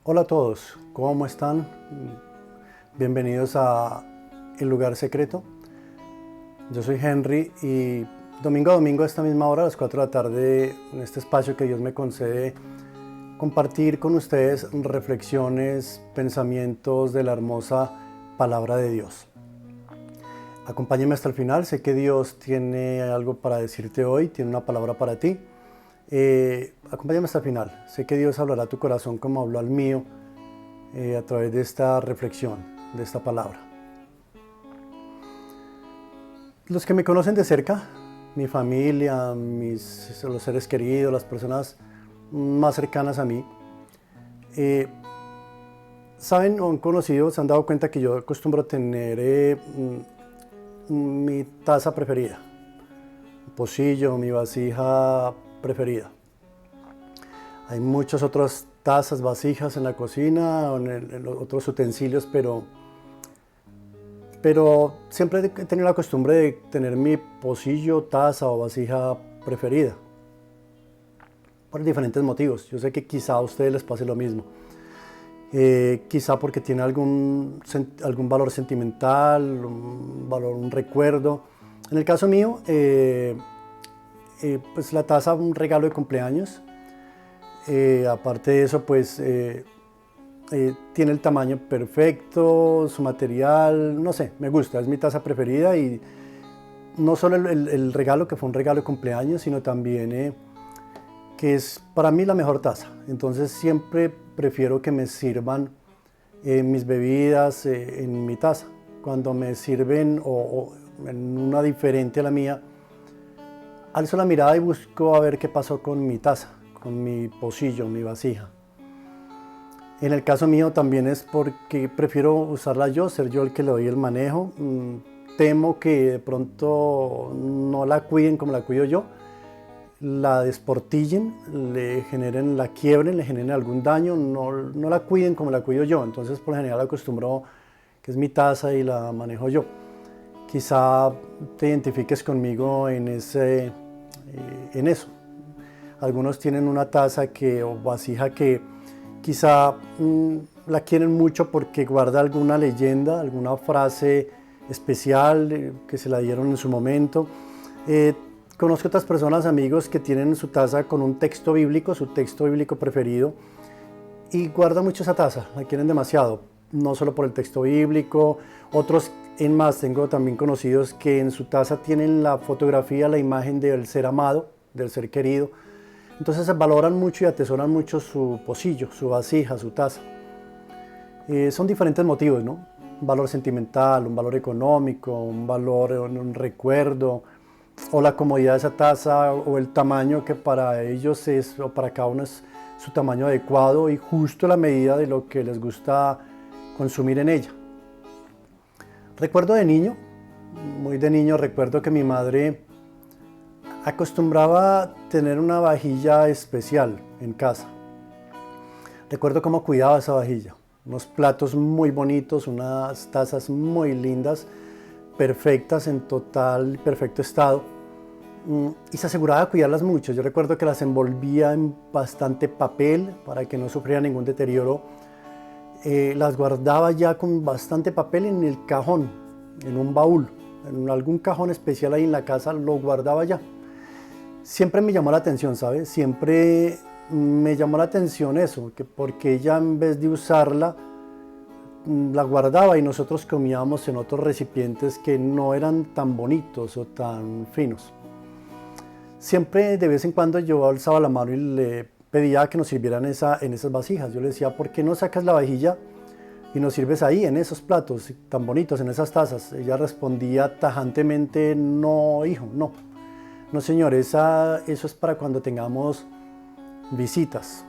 Hola a todos, ¿cómo están? Bienvenidos a El Lugar Secreto. Yo soy Henry y domingo a domingo a esta misma hora, a las 4 de la tarde, en este espacio que Dios me concede, compartir con ustedes reflexiones, pensamientos de la hermosa palabra de Dios. Acompáñenme hasta el final, sé que Dios tiene algo para decirte hoy, tiene una palabra para ti. Acompáñame hasta el final. Sé que Dios hablará a tu corazón como habló al mío a través de esta reflexión, de esta palabra. Los que me conocen de cerca, mi familia, los seres queridos, las personas más cercanas a mí, saben o han conocido, se han dado cuenta que yo acostumbro tener mi taza preferida, mi pocillo, mi vasija preferida. Hay muchas otras tazas, vasijas en la cocina o en otros utensilios, pero siempre he tenido la costumbre de tener mi pocillo, taza o vasija preferida. Por diferentes motivos. Yo sé que quizá a ustedes les pase lo mismo. Quizá porque tiene algún valor sentimental, un recuerdo. En el caso mío, pues la taza, un regalo de cumpleaños. Aparte de eso, pues tiene el tamaño perfecto, su material, no sé, me gusta, es mi taza preferida. Y no solo el regalo, que fue un regalo de cumpleaños, sino también que es para mí la mejor taza. Entonces siempre prefiero que me sirvan mis bebidas en mi taza. Cuando me sirven o en una diferente a la mía, alzo la mirada y busco a ver qué pasó con mi taza, con mi pocillo, mi vasija. En el caso mío también es porque prefiero usarla yo, ser yo el que le doy el manejo. Temo que de pronto no la cuiden como la cuido yo, la desportillen, la quiebren, le generen algún daño, no la cuiden como la cuido yo. Entonces por lo general acostumbro que es mi taza y la manejo yo. Quizá te identifiques conmigo en eso. Algunos tienen una taza o vasija que quizá la quieren mucho porque guarda alguna leyenda, alguna frase especial que se la dieron en su momento. Conozco otras personas, amigos, que tienen su taza con un texto bíblico, su texto bíblico preferido, y guardan mucho esa taza, la quieren demasiado, no solo por el texto bíblico. Otros, en más, tengo también conocidos que en su taza tienen la fotografía, la imagen del ser amado, del ser querido. Entonces valoran mucho y atesoran mucho su pocillo, su vasija, su taza. Son diferentes motivos, ¿no? Un valor sentimental, un valor económico, un valor, un recuerdo, o la comodidad de esa taza, o el tamaño que para ellos es, o para cada uno es su tamaño adecuado y justo la medida de lo que les gusta consumir en ella. Recuerdo de niño, muy de niño, recuerdo que mi madre acostumbraba tener una vajilla especial en casa. Recuerdo cómo cuidaba esa vajilla. Unos platos muy bonitos, unas tazas muy lindas, perfectas, en total perfecto estado. Y se aseguraba de cuidarlas mucho. Yo recuerdo que las envolvía en bastante papel para que no sufriera ningún deterioro. Las guardaba ya con bastante papel en el cajón, en un baúl, en algún cajón especial ahí en la casa, lo guardaba ya. Siempre me llamó la atención, ¿sabes? Siempre me llamó la atención eso, porque ella, en vez de usarla, la guardaba y nosotros comíamos en otros recipientes que no eran tan bonitos o tan finos. Siempre, de vez en cuando, yo alzaba la mano y le pedía que nos sirvieran en esas vasijas. Yo le decía: ¿por qué no sacas la vajilla y nos sirves ahí, en esos platos tan bonitos, en esas tazas? Ella respondía tajantemente: no, hijo, no. No, señor, eso es para cuando tengamos visitas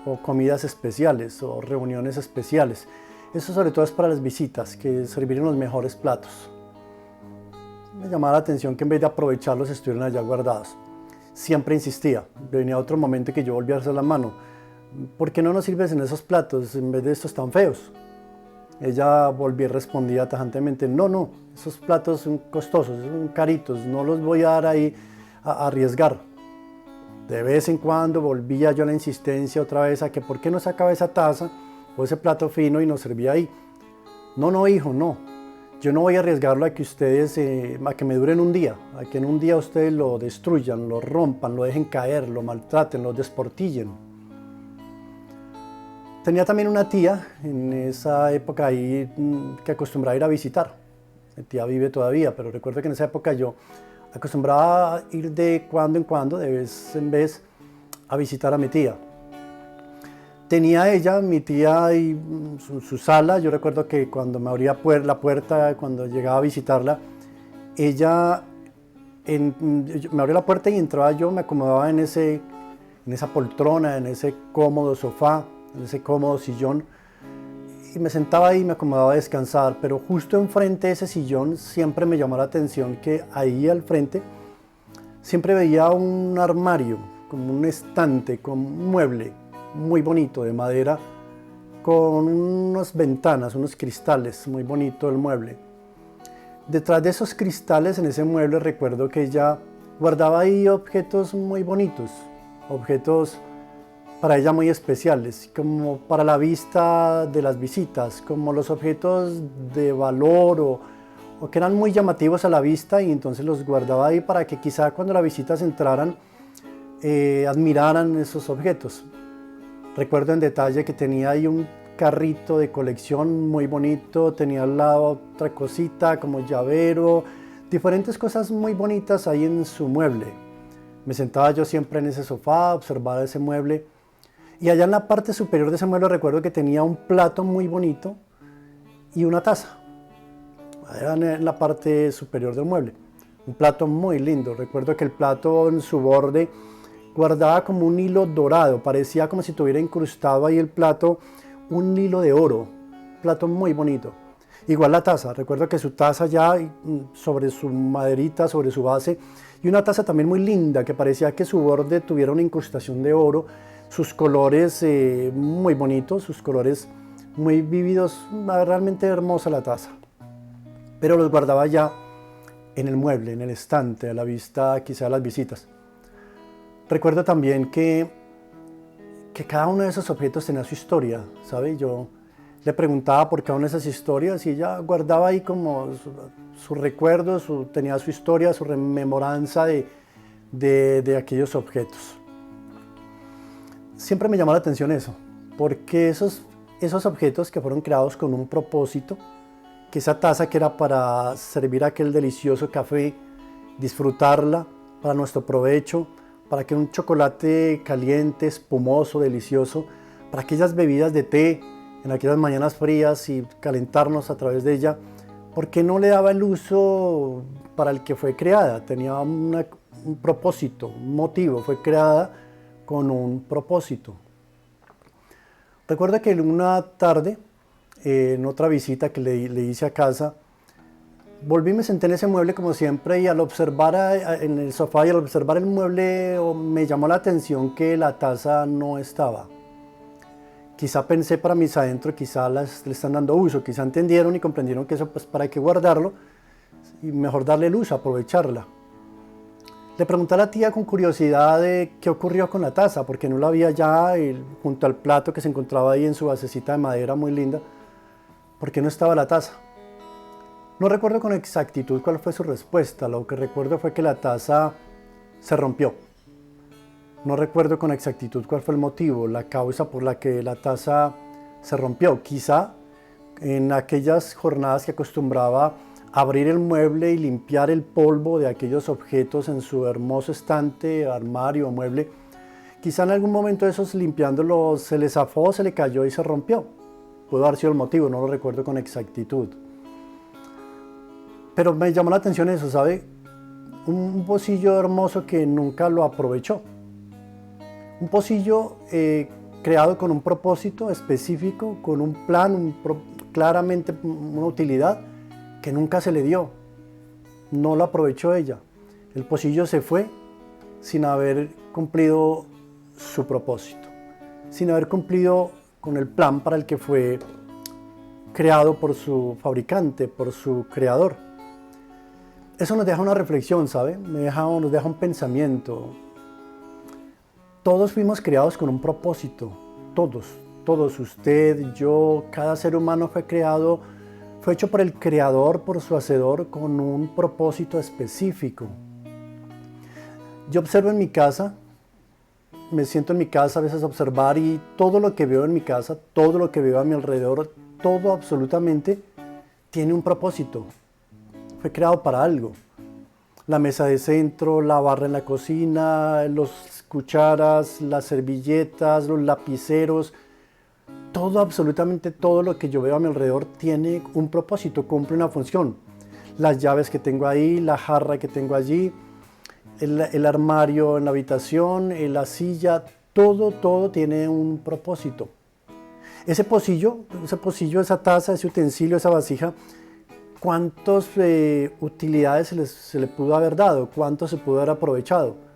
o comidas especiales o reuniones especiales. Eso sobre todo es para las visitas, que servir en los mejores platos. Me llamaba la atención que en vez de aprovecharlos estuvieran allá guardados. Siempre insistía. Venía otro momento que yo volvía a hacer la mano: ¿por qué no nos sirves en esos platos en vez de estos tan feos? Ella volvía y respondía tajantemente: no, esos platos son costosos, son caritos, no los voy a dar ahí a arriesgar. De vez en cuando volvía yo a la insistencia otra vez a que por qué no sacaba esa taza o ese plato fino y nos servía ahí. No, no, hijo, no. Yo no voy a arriesgarlo a que ustedes, a que me duren un día, a que en un día ustedes lo destruyan, lo rompan, lo dejen caer, lo maltraten, lo desportillen. Tenía también una tía en esa época ahí que acostumbraba a ir a visitar. Mi tía vive todavía, pero recuerdo que en esa época yo acostumbraba a ir de cuando en cuando, de vez en vez, a visitar a mi tía. Tenía ella, mi tía, y su sala. Yo recuerdo que cuando me abría la puerta, cuando llegaba a visitarla, ella me abría la puerta y entraba yo, me acomodaba en esa poltrona, en ese cómodo sofá, en ese cómodo sillón, y me sentaba ahí y me acomodaba a descansar. Pero justo enfrente de ese sillón siempre me llamó la atención que ahí al frente siempre veía un armario, como un estante, con un mueble muy bonito de madera, con unas ventanas, unos cristales, muy bonito el mueble. Detrás de esos cristales, en ese mueble, recuerdo que ella guardaba ahí objetos muy bonitos, objetos para ella muy especiales, como para la vista de las visitas, como los objetos de valor o que eran muy llamativos a la vista, y entonces los guardaba ahí para que quizá cuando las visitas entraran admiraran esos objetos. Recuerdo en detalle que tenía ahí un carrito de colección muy bonito, tenía al lado otra cosita como llavero, diferentes cosas muy bonitas ahí en su mueble. Me sentaba yo siempre en ese sofá, observaba ese mueble, y allá en la parte superior de ese mueble recuerdo que tenía un plato muy bonito y una taza. Allá en la parte superior del mueble, un plato muy lindo. Recuerdo que el plato en su borde guardaba como un hilo dorado, parecía como si tuviera incrustado ahí el plato un hilo de oro, plato muy bonito. Igual la taza, recuerdo que su taza ya sobre su maderita, sobre su base, y una taza también muy linda que parecía que su borde tuviera una incrustación de oro, sus colores muy bonitos, sus colores muy vívidos, realmente hermosa la taza. Pero los guardaba ya en el mueble, en el estante, a la vista quizá de las visitas. Recuerdo también que cada uno de esos objetos tenía su historia, ¿sabe? Yo le preguntaba por cada una de esas historias y ella guardaba ahí como su recuerdo, tenía su historia, su rememoranza de aquellos objetos. Siempre me llamó la atención eso, porque esos objetos que fueron creados con un propósito, que esa taza que era para servir aquel delicioso café, disfrutarla para nuestro provecho, para que un chocolate caliente, espumoso, delicioso, para aquellas bebidas de té en aquellas mañanas frías y calentarnos a través de ella, ¿por qué no le daba el uso para el que fue creada? Tenía un propósito, un motivo, fue creada con un propósito. Recuerdo que una tarde, en otra visita que le hice a casa, volví y me senté en ese mueble como siempre, y al observar en el sofá y al observar el mueble me llamó la atención que la taza no estaba. Quizá pensé para mis adentro, quizá le están dando uso, quizá entendieron y comprendieron que eso pues para qué guardarlo y mejor darle el uso, aprovecharla. Le pregunté a la tía con curiosidad de qué ocurrió con la taza, porque no la había ya junto al plato que se encontraba ahí en su basecita de madera muy linda. ¿Por qué no estaba la taza? No recuerdo con exactitud cuál fue su respuesta. Lo que recuerdo fue que la taza se rompió. No recuerdo con exactitud cuál fue el motivo, la causa por la que la taza se rompió. Quizá en aquellas jornadas que acostumbraba abrir el mueble y limpiar el polvo de aquellos objetos en su hermoso estante, armario o mueble, quizá en algún momento de esos limpiándolos se le zafó, se le cayó y se rompió. Pudo haber sido el motivo, no lo recuerdo con exactitud. Pero me llamó la atención eso, ¿sabe? Un pocillo hermoso que nunca lo aprovechó. Un pocillo creado con un propósito específico, con un plan, claramente una utilidad que nunca se le dio. No lo aprovechó ella. El pocillo se fue sin haber cumplido su propósito, sin haber cumplido con el plan para el que fue creado por su fabricante, por su creador. Eso nos deja una reflexión, ¿sabe? Nos deja un pensamiento. todos fuimos creados con un propósito, todos, usted, yo, cada ser humano fue hecho por el Creador, por su Hacedor, con un propósito específico. Yo observo en mi casa, me siento en mi casa a veces a observar y todo lo que veo en mi casa, todo lo que veo a mi alrededor, todo absolutamente tiene un propósito. Fue creado para algo. La mesa de centro, la barra en la cocina, las cucharas, las servilletas, los lapiceros, todo, absolutamente todo lo que yo veo a mi alrededor tiene un propósito, cumple una función. Las llaves que tengo ahí, la jarra que tengo allí, el armario en la habitación, la silla, todo tiene un propósito. Ese pocillo, esa taza, ese utensilio, esa vasija, ¿cuántas utilidades se le pudo haber dado? ¿Cuánto se pudo haber aprovechado?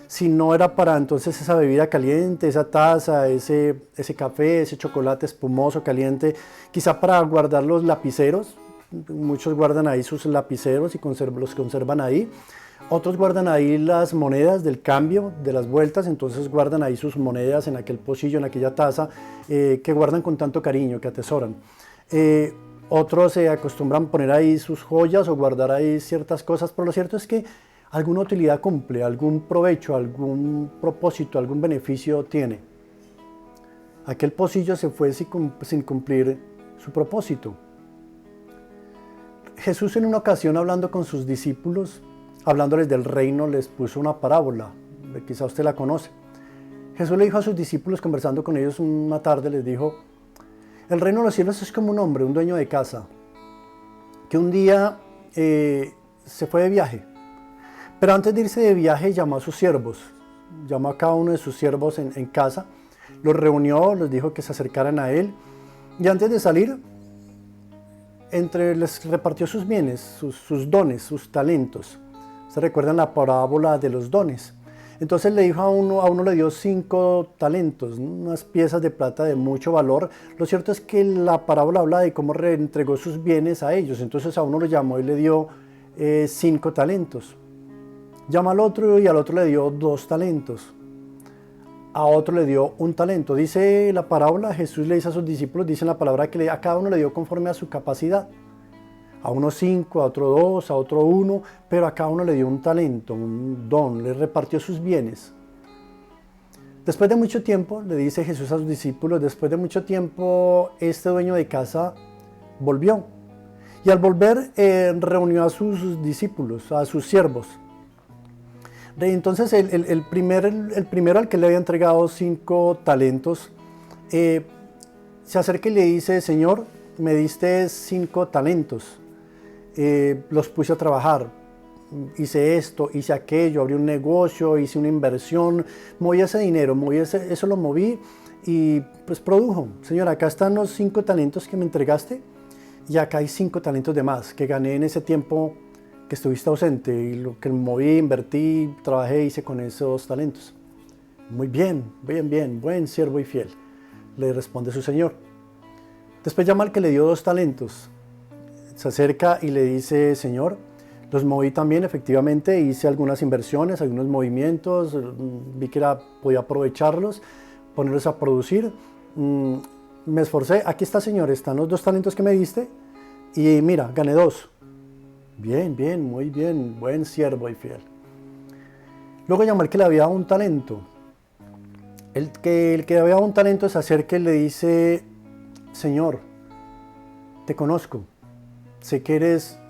Si no era para entonces esa bebida caliente, esa taza, ese café, ese chocolate espumoso, caliente, quizá para guardar los lapiceros. Muchos guardan ahí sus lapiceros y los conservan ahí. Otros guardan ahí las monedas del cambio, de las vueltas, entonces guardan ahí sus monedas en aquel pocillo, en aquella taza, que guardan con tanto cariño, que atesoran. Otros se acostumbran a poner ahí sus joyas o guardar ahí ciertas cosas, pero lo cierto es que alguna utilidad cumple, algún provecho, algún propósito, algún beneficio tiene. Aquel pocillo se fue sin cumplir su propósito. Jesús en una ocasión hablando con sus discípulos, hablándoles del reino, les puso una parábola, quizá usted la conoce. Jesús le dijo a sus discípulos, conversando con ellos una tarde, les dijo: el reino de los cielos es como un hombre, un dueño de casa, que un día se fue de viaje. Pero antes de irse de viaje llamó a sus siervos, llamó a cada uno de sus siervos en casa, los reunió, les dijo que se acercaran a él, y antes de salir, les repartió sus bienes, sus dones, sus talentos. ¿Se recuerdan la parábola de los dones? Entonces le dijo a uno le dio 5 talentos, unas piezas de plata de mucho valor. Lo cierto es que la parábola habla de cómo reentregó sus bienes a ellos. Entonces a uno lo llamó y le dio 5 talentos. Llama al otro y al otro le dio 2 talentos. A otro le dio 1 talento. Dice la parábola, Jesús le dice a sus discípulos, dice la palabra que a cada uno le dio conforme a su capacidad. A uno 5, a otro 2, a otro 1, pero a cada uno le dio un talento, un don, le repartió sus bienes. Después de mucho tiempo, le dice Jesús a sus discípulos, después de mucho tiempo, este dueño de casa volvió. Y al volver, reunió a sus discípulos, a sus siervos. Entonces, el primero al que le había entregado 5 talentos, se acerca y le dice: Señor, me diste 5 talentos. Los puse a trabajar, hice esto, hice aquello, abrí un negocio, hice una inversión, moví ese dinero, eso lo moví y pues produjo. Señor, acá están los 5 talentos que me entregaste y acá hay 5 talentos de más que gané en ese tiempo que estuviste ausente, y lo que moví, invertí, trabajé, hice con esos talentos. Muy bien, buen siervo y fiel, le responde su señor. Después llama al que le dio 2 talentos. Se acerca y le dice: Señor, los moví también, efectivamente, hice algunas inversiones, algunos movimientos, vi que podía aprovecharlos, ponerlos a producir, me esforcé. Aquí está, Señor, están los 2 talentos que me diste y mira, gané 2. Bien, muy bien, buen siervo y fiel. Luego llamó al que le había dado 1 talento. El que le había dado 1 talento se acerca y le dice: Señor, te conozco. Sé que eres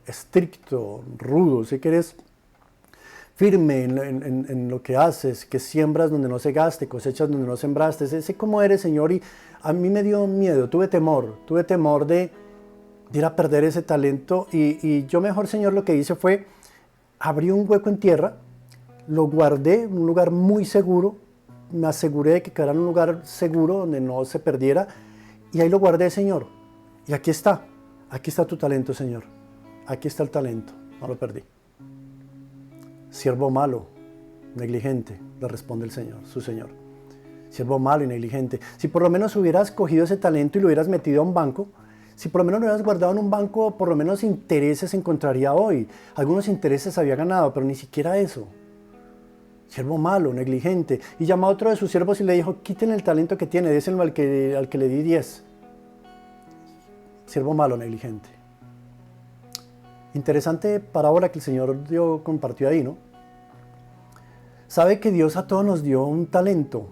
estricto, rudo, sé que eres firme en lo que haces, que siembras donde no segaste, cosechas donde no sembraste. Sé cómo eres, Señor, y a mí me dio miedo, tuve temor de ir a perder ese talento, y yo mejor, Señor, lo que hice fue abrí un hueco en tierra, lo guardé en un lugar muy seguro, me aseguré de que quedara en un lugar seguro donde no se perdiera, y ahí lo guardé, Señor. Y aquí está tu talento, Señor. Aquí está el talento, no lo perdí. Siervo malo, negligente, le responde el Señor, su Señor. Siervo malo y negligente. Si por lo menos hubieras cogido ese talento y lo hubieras metido a un banco, si por lo menos lo hubieras guardado en un banco, por lo menos intereses encontraría hoy. Algunos intereses había ganado, pero ni siquiera eso. siervo malo, negligente. Y llamó a otro de sus siervos y le dijo, quiten el talento que tiene, déselo al que le di 10. Siervo malo, negligente. Interesante parábola que el Señor compartió ahí, ¿no? Sabe que Dios a todos nos dio un talento.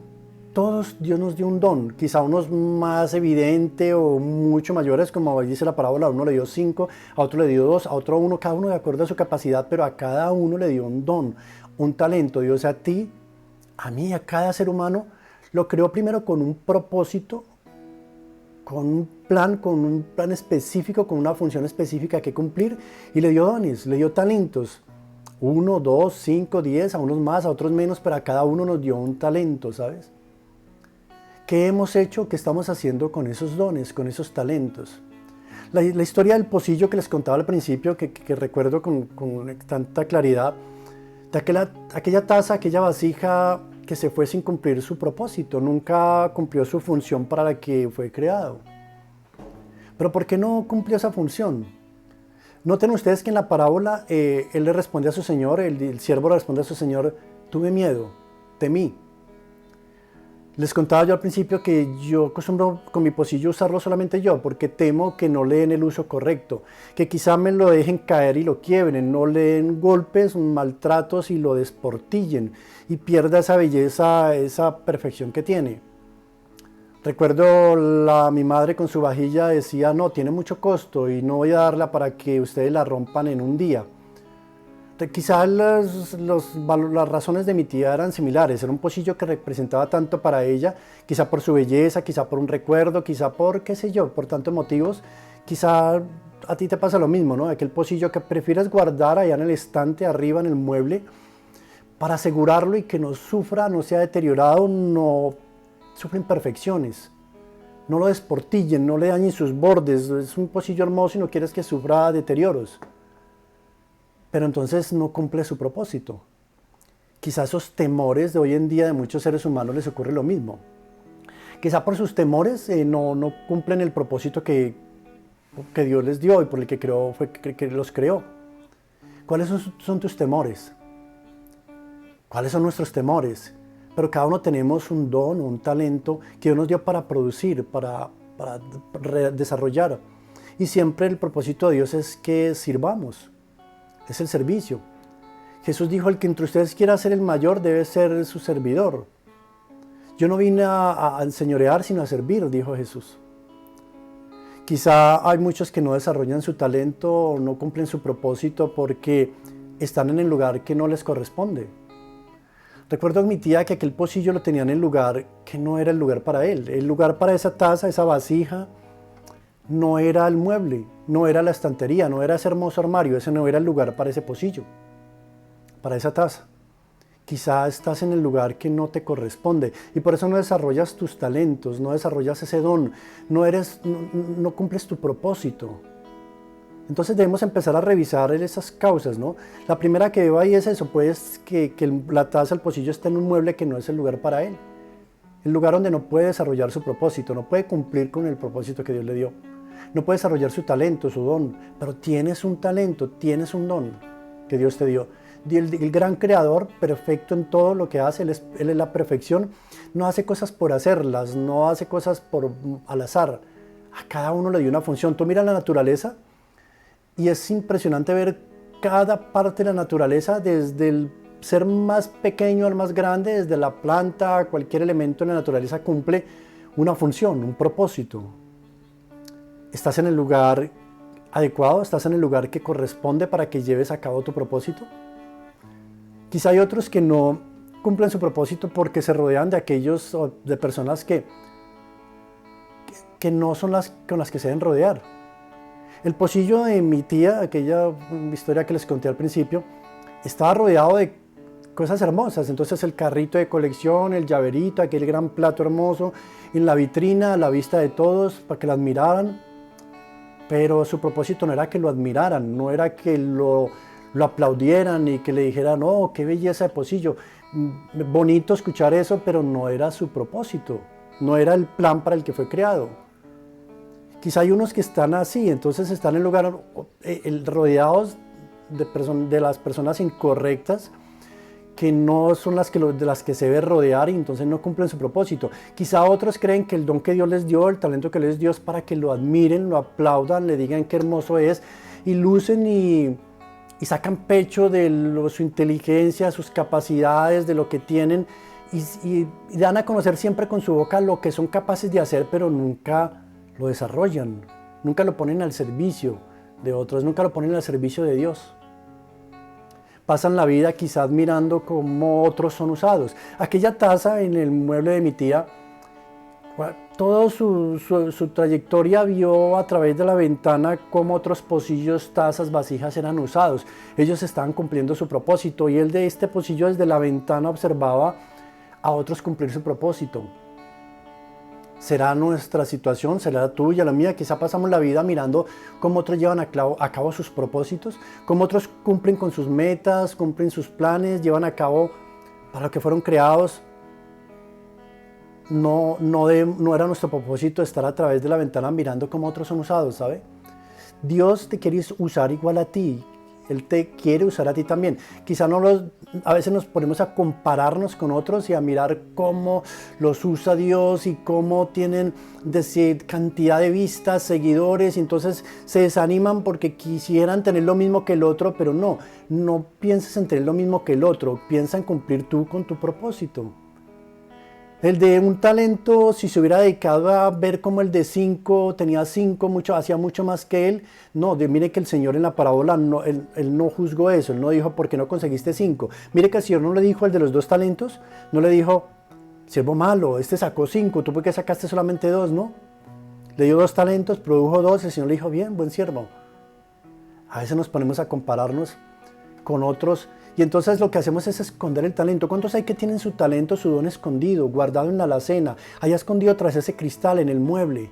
Todos Dios nos dio un don, quizá unos más evidente o mucho mayores, como dice la parábola, a uno le dio 5, a otro le dio 2, a otro 1, cada uno de acuerdo a su capacidad, pero a cada uno le dio un don, un talento. Dios a ti, a mí, a cada ser humano, lo creó primero con un propósito, con un plan específico, con una función específica que cumplir, y le dio dones, le dio talentos. 1, 2, 5, 10, a unos más, a otros menos, pero a cada uno nos dio un talento, ¿sabes? ¿Qué hemos hecho? ¿Qué estamos haciendo con esos dones, con esos talentos? La historia del pocillo que les contaba al principio, que recuerdo con tanta claridad, de aquella taza, aquella vasija que se fue sin cumplir su propósito, nunca cumplió su función para la que fue creado. ¿Pero por qué no cumplió esa función? Noten ustedes que en la parábola él le responde a su señor, el siervo le responde a su señor, tuve miedo, temí. Les contaba yo al principio que yo acostumbro con mi pocillo usarlo solamente yo, porque temo que no le den el uso correcto, que quizá me lo dejen caer y lo quiebren, no le den golpes, maltratos y lo desportillen y pierda esa belleza, esa perfección que tiene. Recuerdo mi madre con su vajilla decía, no, tiene mucho costo y no voy a darla para que ustedes la rompan en un día. Quizás las razones de mi tía eran similares, era un pocillo que representaba tanto para ella, quizá por su belleza, quizá por un recuerdo, quizá por, qué sé yo, por tantos motivos. Quizá a ti te pasa lo mismo, ¿no? Aquel pocillo que prefieres guardar allá en el estante, arriba en el mueble, para asegurarlo y que no sufra, no sea deteriorado, no sufra imperfecciones. No lo desportillen, no le dañen sus bordes, es un pocillo hermoso y no quieres que sufra deterioros. Pero entonces no cumple su propósito. Quizás esos temores de hoy en día de muchos seres humanos les ocurre lo mismo. Quizá por sus temores no cumplen el propósito que Dios les dio y por el que los creó. ¿Cuáles son tus temores? ¿Cuáles son nuestros temores? Pero cada uno tenemos un don, un talento que Dios nos dio para producir, para desarrollar. Y siempre el propósito de Dios es que sirvamos. Es el servicio. Jesús dijo, el que entre ustedes quiera ser el mayor debe ser su servidor. Yo no vine a enseñorear sino a servir, dijo Jesús. Quizá hay muchos que no desarrollan su talento o no cumplen su propósito porque están en el lugar que no les corresponde. Recuerdo a mi tía que aquel pocillo lo tenía en el lugar que no era el lugar para él. El lugar para esa taza, esa vasija, no era el mueble, no era la estantería, no era ese hermoso armario, ese no era el lugar para ese pocillo, para esa taza. Quizá estás en el lugar que no te corresponde y por eso no desarrollas tus talentos, no desarrollas ese don, no cumples tu propósito. Entonces debemos empezar a revisar esas causas, ¿no? La primera que veo ahí es eso, pues que la taza, el pocillo está en un mueble que no es el lugar para él. El lugar donde no puede desarrollar su propósito, no puede cumplir con el propósito que Dios le dio. No puede desarrollar su talento, su don, pero tienes un talento, tienes un don que Dios te dio. El gran creador, perfecto en todo lo que hace, Él es la perfección, no hace cosas por hacerlas, no hace cosas al azar. A cada uno le dio una función. Tú miras la naturaleza y es impresionante ver cada parte de la naturaleza, desde el ser más pequeño al más grande, desde la planta, cualquier elemento de la naturaleza cumple una función, un propósito. ¿Estás en el lugar adecuado? ¿Estás en el lugar que corresponde para que lleves a cabo tu propósito? Quizá hay otros que no cumplen su propósito porque se rodean de personas que no son las con las que se deben rodear. El pocillo de mi tía, aquella historia que les conté al principio, estaba rodeado de cosas hermosas. Entonces el carrito de colección, el llaverito, aquel gran plato hermoso, en la vitrina, a la vista de todos, para que lo admiraran. Pero su propósito no era que lo admiraran, no era que lo aplaudieran y que le dijeran, oh, qué belleza de pocillo. Bonito escuchar eso, pero no era su propósito, no era el plan para el que fue creado. Quizá hay unos que están así, entonces están en rodeados de las personas incorrectas que no son de las que se debe rodear y entonces no cumplen su propósito. Quizá otros creen que el don que Dios les dio, el talento que les dio es para que lo admiren, lo aplaudan, le digan qué hermoso es y lucen y sacan pecho de su inteligencia, sus capacidades, de lo que tienen y dan a conocer siempre con su boca lo que son capaces de hacer, pero nunca lo desarrollan, nunca lo ponen al servicio de otros, nunca lo ponen al servicio de Dios. Pasan la vida quizás mirando cómo otros son usados. Aquella taza en el mueble de mi tía, toda su trayectoria vio a través de la ventana cómo otros pocillos, tazas, vasijas eran usados. Ellos estaban cumpliendo su propósito y él de este pocillo desde la ventana observaba a otros cumplir su propósito. ¿Será nuestra situación? ¿Será la tuya, la mía? Quizá pasamos la vida mirando cómo otros llevan a cabo sus propósitos, cómo otros cumplen con sus metas, cumplen sus planes, llevan a cabo para lo que fueron creados. No era nuestro propósito estar a través de la ventana mirando cómo otros son usados, ¿sabe? Dios te quiere usar igual a ti. Él te quiere usar a ti también. Quizá a veces nos ponemos a compararnos con otros y a mirar cómo los usa Dios y cómo tienen cantidad de vistas, seguidores, y entonces se desaniman porque quisieran tener lo mismo que el otro, pero no pienses en tener lo mismo que el otro, piensa en cumplir tú con tu propósito. El de un talento, si se hubiera dedicado a ver cómo el de 5 tenía 5, hacía mucho más que él, mire que el Señor en la parábola, él no juzgó eso, él no dijo, ¿por qué no conseguiste 5? Mire que el Señor no le dijo al de los 2 talentos, no le dijo, siervo malo, este sacó 5, ¿tú por qué sacaste solamente 2, no? Le dio 2 talentos, produjo 2, el Señor le dijo, bien, buen siervo. A veces nos ponemos a compararnos con otros y entonces lo que hacemos es esconder el talento. ¿Cuántos hay que tienen su talento, su don escondido, guardado en la alacena, allá escondido tras ese cristal en el mueble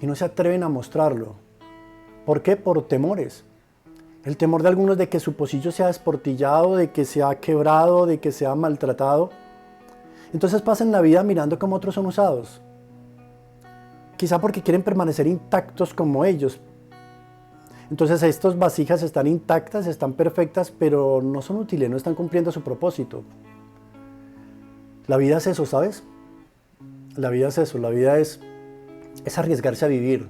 y no se atreven a mostrarlo? ¿Por qué? Por temores. El temor de algunos de que su pocillo sea desportillado, de que sea quebrado, de que sea maltratado. Entonces pasan la vida mirando cómo otros son usados. Quizá porque quieren permanecer intactos como ellos. Entonces estas vasijas están intactas, están perfectas, pero no son útiles, no están cumpliendo su propósito. La vida es eso, ¿sabes? La vida es eso, la vida es arriesgarse a vivir.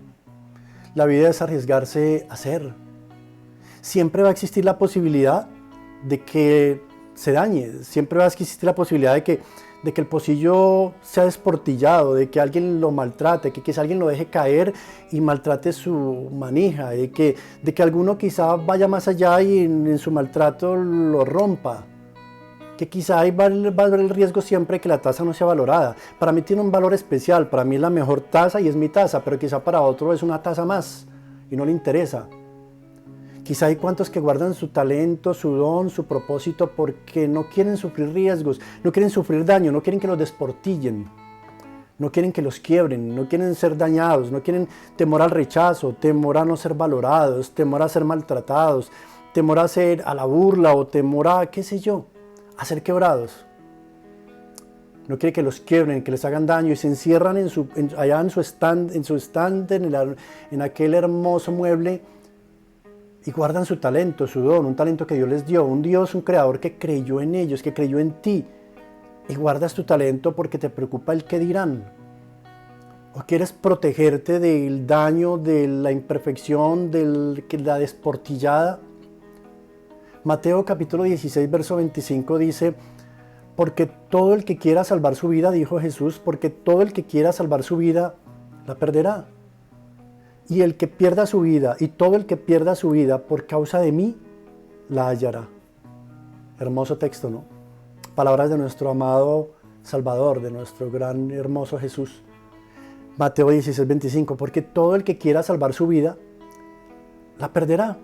La vida es arriesgarse a ser. Siempre va a existir la posibilidad de que se dañe, siempre va a existir la posibilidad de que el pocillo sea desportillado, de que alguien lo maltrate, que quizá alguien lo deje caer y maltrate su manija, de que alguno quizá vaya más allá y en su maltrato lo rompa, que quizá va a haber el riesgo siempre que la taza no sea valorada. Para mí tiene un valor especial, para mí es la mejor taza y es mi taza, pero quizá para otro es una taza más y no le interesa. Quizá hay cuantos que guardan su talento, su don, su propósito porque no quieren sufrir riesgos, no quieren sufrir daño, no quieren que los desportillen, no quieren que los quiebren, no quieren ser dañados, no quieren temor al rechazo, temor a no ser valorados, temor a ser maltratados, temor a la burla o temor a, qué sé yo, a ser quebrados. No quiere que los quiebren, que les hagan daño y se encierran allá en su estante, en aquel hermoso mueble, y guardan su talento, su don, un talento que Dios les dio, un Dios, un creador que creyó en ellos, que creyó en ti. Y guardas tu talento porque te preocupa el qué dirán. O quieres protegerte del daño, de la imperfección, de la desportillada. Mateo capítulo 16, verso 25 dice, porque todo el que quiera salvar su vida, dijo Jesús, porque todo el que quiera salvar su vida, la perderá. Y el que pierda su vida, y todo el que pierda su vida por causa de mí, la hallará. Hermoso texto, ¿no? Palabras de nuestro amado Salvador, de nuestro gran hermoso Jesús. Mateo 16, 25, porque todo el que quiera salvar su vida, la perderá.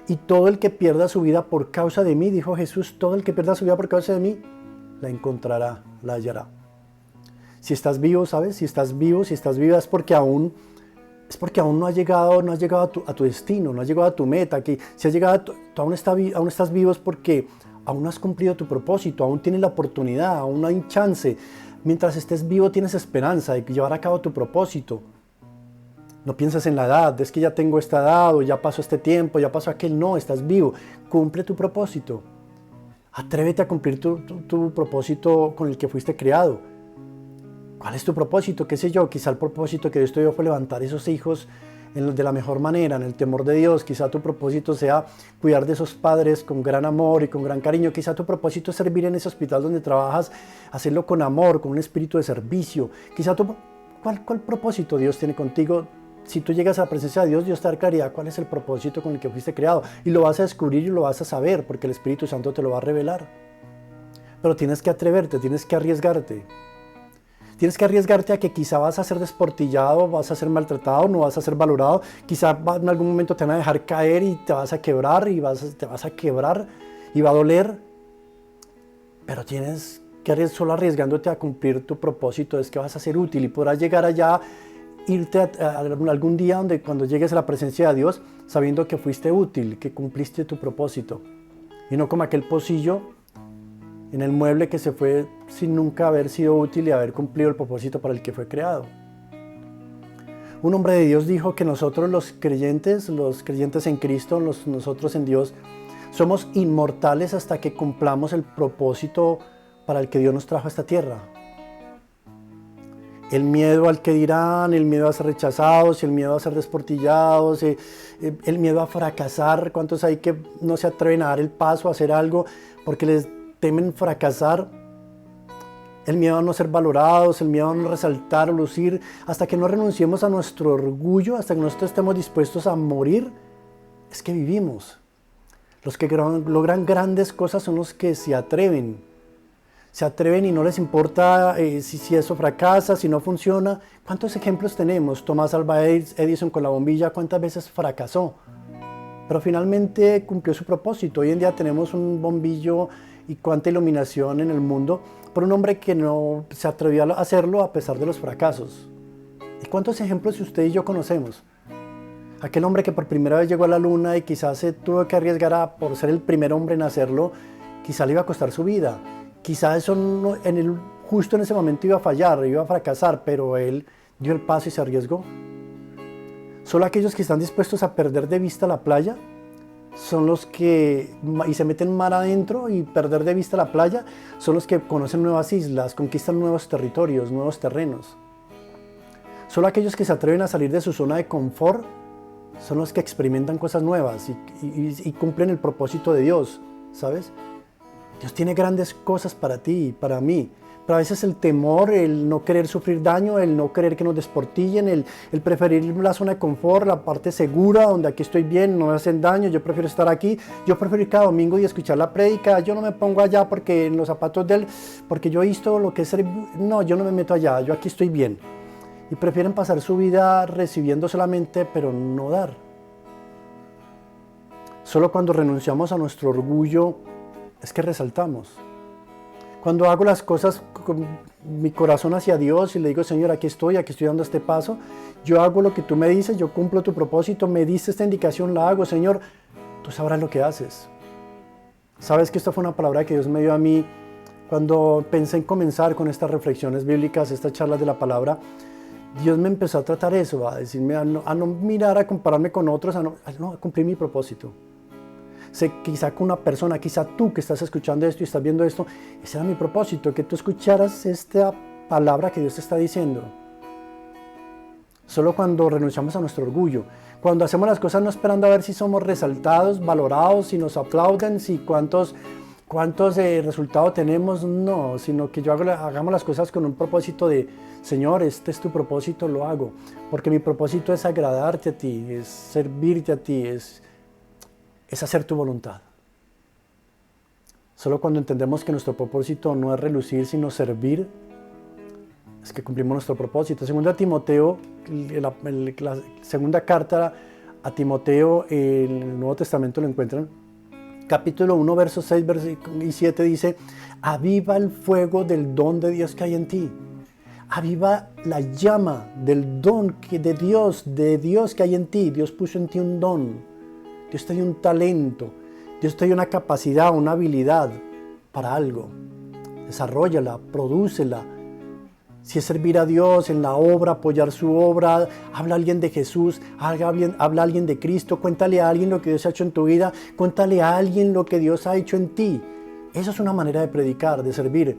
Y todo el que pierda su vida por causa de mí, dijo Jesús, todo el que pierda su vida por causa de mí, la encontrará, la hallará. Si estás vivo, ¿sabes? Si estás vivo, si estás viva, es porque aún no has llegado a tu destino, no has llegado a tu meta. Que si has llegado, tú aún estás vivo es porque aún no has cumplido tu propósito, aún tienes la oportunidad, aún hay un chance. Mientras estés vivo tienes esperanza de llevar a cabo tu propósito. No pienses en la edad, es que ya tengo esta edad, o ya pasó este tiempo, ya pasó aquel. No, estás vivo, cumple tu propósito. Atrévete a cumplir tu propósito con el que fuiste creado. ¿Cuál es tu propósito? ¿Qué sé yo? Quizá el propósito que Dios te dio fue levantar esos hijos de la mejor manera, en el temor de Dios. Quizá tu propósito sea cuidar de esos padres con gran amor y con gran cariño. Quizá tu propósito es servir en ese hospital donde trabajas, hacerlo con amor, con un espíritu de servicio. Quizá ¿cuál propósito Dios tiene contigo? Si tú llegas a la presencia de Dios, Dios te da claridad cuál es el propósito con el que fuiste creado. Y lo vas a descubrir y lo vas a saber, porque el Espíritu Santo te lo va a revelar. Pero tienes que atreverte, tienes que arriesgarte. Tienes que arriesgarte a que quizá vas a ser desportillado, vas a ser maltratado, no vas a ser valorado. Quizá en algún momento te van a dejar caer y te vas a quebrar te vas a quebrar y va a doler. Pero tienes que solo arriesgándote a cumplir tu propósito es que vas a ser útil y podrás llegar allá, irte a algún día cuando llegues a la presencia de Dios sabiendo que fuiste útil, que cumpliste tu propósito. Y no como aquel pocillo en el mueble que se fue sin nunca haber sido útil y haber cumplido el propósito para el que fue creado. Un hombre de Dios dijo que nosotros los creyentes en Cristo, nosotros en Dios, somos inmortales hasta que cumplamos el propósito para el que Dios nos trajo a esta tierra. El miedo al que dirán, el miedo a ser rechazados, el miedo a ser desportillados, el miedo a fracasar. ¿Cuántos hay que no se atreven a dar el paso a hacer algo porque les temen fracasar? El miedo a no ser valorados, el miedo a no resaltar o lucir, hasta que no renunciemos a nuestro orgullo, hasta que nosotros estemos dispuestos a morir, es que vivimos. Los que logran grandes cosas son los que se atreven y no les importa si eso fracasa, si no funciona. ¿Cuántos ejemplos tenemos? Thomas Alva Edison con la bombilla, ¿cuántas veces fracasó? Pero finalmente cumplió su propósito. Hoy en día tenemos un bombillo y cuánta iluminación en el mundo por un hombre que no se atrevió a hacerlo a pesar de los fracasos. ¿Y cuántos ejemplos usted y yo conocemos? Aquel hombre que por primera vez llegó a la luna y quizás se tuvo que arriesgar por ser el primer hombre en hacerlo, quizá le iba a costar su vida. Quizá eso justo en ese momento iba a fallar, iba a fracasar, pero él dio el paso y se arriesgó. Solo aquellos que están dispuestos a perder de vista la playa son los que, y se meten mar adentro y perder de vista la playa, son los que conocen nuevas islas, conquistan nuevos territorios, nuevos terrenos. Solo aquellos que se atreven a salir de su zona de confort son los que experimentan cosas nuevas y cumplen el propósito de Dios, ¿sabes? Dios tiene grandes cosas para ti y para mí, pero a veces el temor, el no querer sufrir daño, el no querer que nos desportillen, el preferir la zona de confort, la parte segura, donde aquí estoy bien, no me hacen daño, yo prefiero estar aquí, yo prefiero ir cada domingo y escuchar la prédica, yo no me pongo allá porque en los zapatos de él, porque yo he visto lo que es ser, no, yo no me meto allá, yo aquí estoy bien. Y prefieren pasar su vida recibiendo solamente, pero no dar. Solo cuando renunciamos a nuestro orgullo es que resaltamos. Cuando hago las cosas con mi corazón hacia Dios y le digo, Señor, aquí estoy dando este paso, yo hago lo que tú me dices, yo cumplo tu propósito, me diste esta indicación, la hago, Señor, tú sabrás lo que haces. Sabes que esta fue una palabra que Dios me dio a mí cuando pensé en comenzar con estas reflexiones bíblicas, estas charlas de la palabra. Dios me empezó a tratar eso, a decirme, a no mirar, a compararme con otros, a cumplir mi propósito. Quizá con una persona, quizá tú que estás escuchando esto y estás viendo esto, ese era mi propósito, que tú escucharas esta palabra que Dios te está diciendo. Solo cuando renunciamos a nuestro orgullo, cuando hacemos las cosas no esperando a ver si somos resaltados, valorados, si nos aplauden, si cuántos resultados tenemos, no, sino que hagamos las cosas con un propósito de, Señor, este es tu propósito, lo hago, porque mi propósito es agradarte a ti, es servirte a ti, es hacer tu voluntad. Solo cuando entendemos que nuestro propósito no es relucir, sino servir, es que cumplimos nuestro propósito. Segunda Timoteo, la segunda carta a Timoteo, en el Nuevo Testamento lo encuentran, capítulo 1, versos 6 y 7 dice, aviva el fuego del don de Dios que hay en ti. Aviva la llama del don de Dios que hay en ti. Dios puso en ti un don. Dios te dio un talento. Dios te dio una capacidad, una habilidad para algo. Desarróllala, prodúcela. Si es servir a Dios en la obra, apoyar su obra, habla a alguien de Jesús, habla a alguien de Cristo, cuéntale a alguien lo que Dios ha hecho en tu vida, cuéntale a alguien lo que Dios ha hecho en ti. Eso es una manera de predicar, de servir.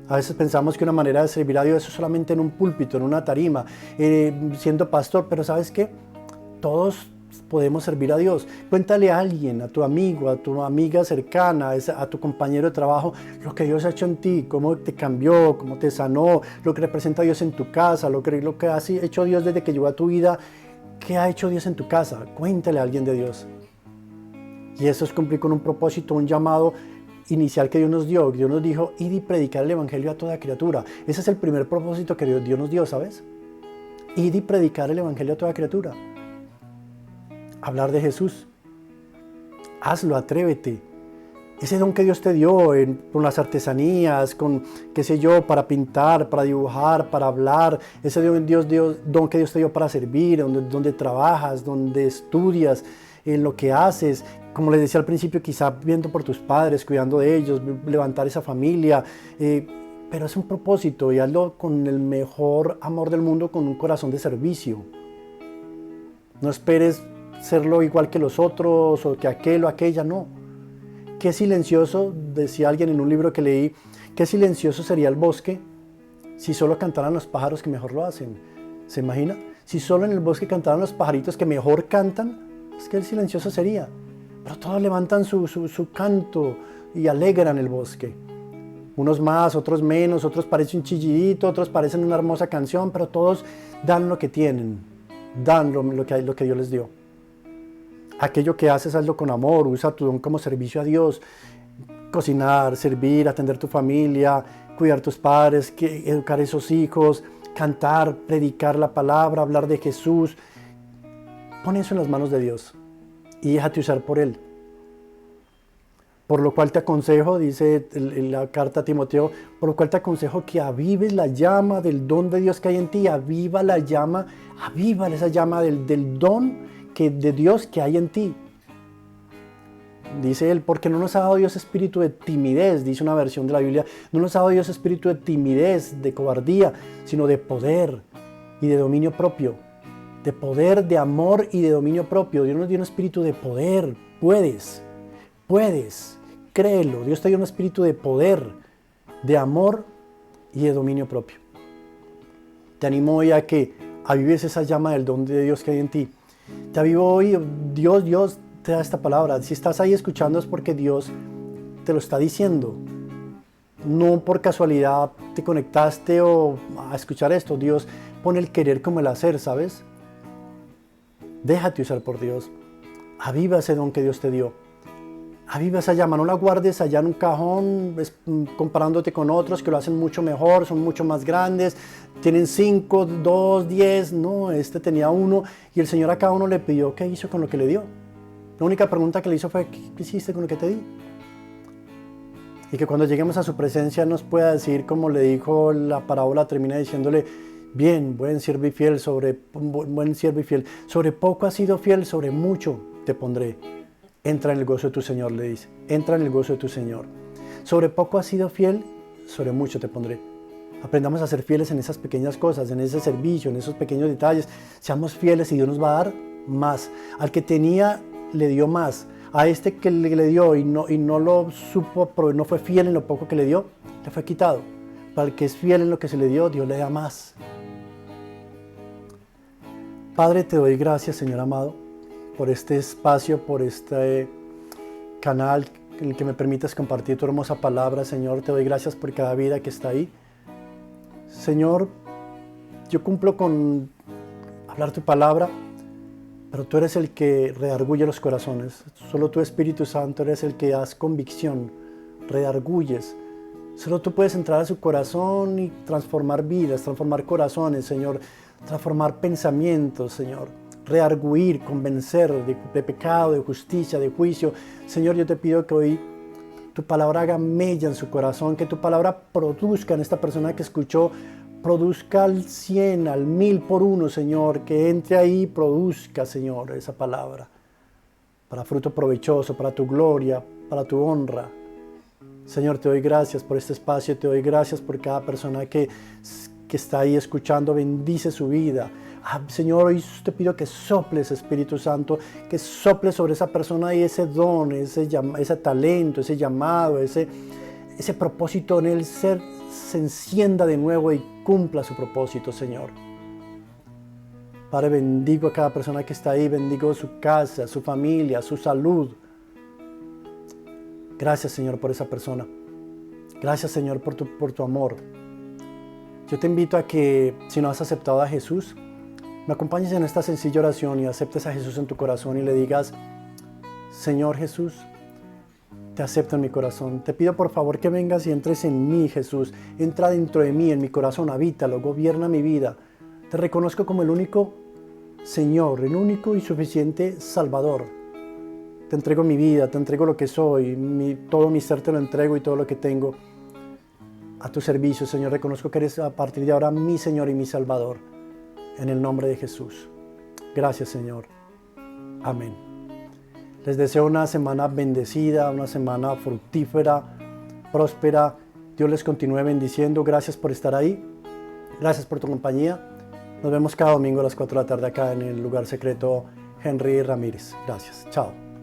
A veces pensamos que una manera de servir a Dios es solamente en un púlpito, en una tarima, siendo pastor, pero ¿sabes qué? Todos podemos servir a Dios. Cuéntale a alguien, a tu amigo, a tu amiga cercana, a tu compañero de trabajo, lo que Dios ha hecho en ti, cómo te cambió, cómo te sanó, lo que representa Dios en tu casa, lo que ha hecho Dios desde que llegó a tu vida. ¿Qué ha hecho Dios en tu casa? Cuéntale a alguien de Dios. Y eso es cumplir con un propósito, un llamado inicial que Dios nos dio. Dios nos dijo, id y predicar el evangelio a toda criatura. Ese es el primer propósito que Dios nos dio, ¿sabes? Id y predicar el evangelio a toda criatura. Hablar de Jesús. Hazlo, atrévete. Ese don que Dios te dio con las artesanías, con, qué sé yo, para pintar, para dibujar, para hablar. Ese don que Dios te dio para servir, donde trabajas, donde estudias, en lo que haces. Como les decía al principio, quizá viendo por tus padres, cuidando de ellos, levantar esa familia. Pero es un propósito y hazlo con el mejor amor del mundo, con un corazón de servicio. No esperes serlo igual que los otros o que aquel o aquella, no. Qué silencioso, decía alguien en un libro que leí, qué silencioso sería el bosque si solo cantaran los pájaros que mejor lo hacen. ¿Se imagina? Si solo en el bosque cantaran los pajaritos que mejor cantan, es que el silencioso sería. Pero todos levantan su canto y alegran el bosque. Unos más, otros menos, otros parecen un chillidito, otros parecen una hermosa canción, pero todos dan lo que tienen, dan lo que Dios les dio. Aquello que haces, hazlo con amor, usa tu don como servicio a Dios. Cocinar, servir, atender tu familia, cuidar tus padres, educar a esos hijos, cantar, predicar la palabra, hablar de Jesús. Pon eso en las manos de Dios y déjate usar por Él. Por lo cual te aconsejo, dice en la carta a Timoteo, por lo cual te aconsejo que avives la llama del don de Dios que hay en ti, aviva esa llama del don de Dios que hay en ti. Dice él, porque no nos ha dado Dios espíritu de timidez, dice una versión de la Biblia, no nos ha dado Dios espíritu de timidez, de cobardía, sino de poder y de dominio propio. De poder, de amor y de dominio propio. Dios nos dio un espíritu de poder. Puedes, créelo. Dios te dio un espíritu de poder, de amor y de dominio propio. Te animo hoy a que avives esa llama del don de Dios que hay en ti. Te avivo hoy, Dios te da esta palabra. Si estás ahí escuchando es porque Dios te lo está diciendo. No por casualidad te conectaste a escuchar esto. Dios pone el querer como el hacer, ¿sabes? Déjate usar por Dios. Aviva ese don que Dios te dio. Aviva esa llama, no la guardes allá en un cajón comparándote con otros que lo hacen mucho mejor, son mucho más grandes, tienen 5, 2, 10, no, este tenía 1 y el Señor a cada uno le pidió qué hizo con lo que le dio. La única pregunta que le hizo fue, ¿qué hiciste con lo que te di? Y que cuando lleguemos a su presencia nos pueda decir, como le dijo la parábola, termina diciéndole, bien, buen siervo y fiel, sobre poco has sido fiel, sobre mucho te pondré. Entra en el gozo de tu Señor, le dice. Entra en el gozo de tu Señor. Sobre poco has sido fiel, sobre mucho te pondré. Aprendamos a ser fieles en esas pequeñas cosas, en ese servicio, en esos pequeños detalles. Seamos fieles y Dios nos va a dar más. Al que tenía, le dio más. A este que le dio y no lo supo, pero no fue fiel en lo poco que le dio, le fue quitado. Para el que es fiel en lo que se le dio, Dios le da más. Padre, te doy gracias, Señor amado, por este espacio, por este canal en el que me permitas compartir tu hermosa palabra, Señor. Te doy gracias por cada vida que está ahí. Señor, yo cumplo con hablar tu palabra, pero tú eres el que redarguye los corazones. Solo tu Espíritu Santo eres el que das convicción, redarguyes. Solo tú puedes entrar a su corazón y transformar vidas, transformar corazones, Señor, transformar pensamientos, Señor. Redarguir, convencer de pecado, de justicia, de juicio. Señor, yo te pido que hoy tu palabra haga mella en su corazón, que tu palabra produzca en esta persona que escuchó, produzca al 100, al 1000 por uno, Señor, que entre ahí y produzca, Señor, esa palabra, para fruto provechoso, para tu gloria, para tu honra. Señor, te doy gracias por este espacio, te doy gracias por cada persona que está ahí escuchando, bendice su vida. Señor, hoy te pido que soples, Espíritu Santo, que soples sobre esa persona y ese don, ese talento, ese llamado, ese propósito en él se encienda de nuevo y cumpla su propósito, Señor. Padre, bendigo a cada persona que está ahí, bendigo su casa, su familia, su salud. Gracias, Señor, por esa persona. Gracias, Señor, por tu amor. Yo te invito a que, si no has aceptado a Jesús, me acompañes en esta sencilla oración y aceptes a Jesús en tu corazón y le digas: Señor Jesús, te acepto en mi corazón. Te pido por favor que vengas y entres en mí, Jesús. Entra dentro de mí, en mi corazón, habítalo, gobierna mi vida. Te reconozco como el único Señor, el único y suficiente Salvador. Te entrego mi vida, te entrego lo que soy, todo mi ser te lo entrego y todo lo que tengo a tu servicio, Señor. Reconozco que eres a partir de ahora mi Señor y mi Salvador. En el nombre de Jesús. Gracias, Señor. Amén. Les deseo una semana bendecida, una semana fructífera, próspera. Dios les continúe bendiciendo. Gracias por estar ahí. Gracias por tu compañía. Nos vemos cada domingo a las 4 de la tarde acá en el lugar secreto Henry Ramírez. Gracias. Chao.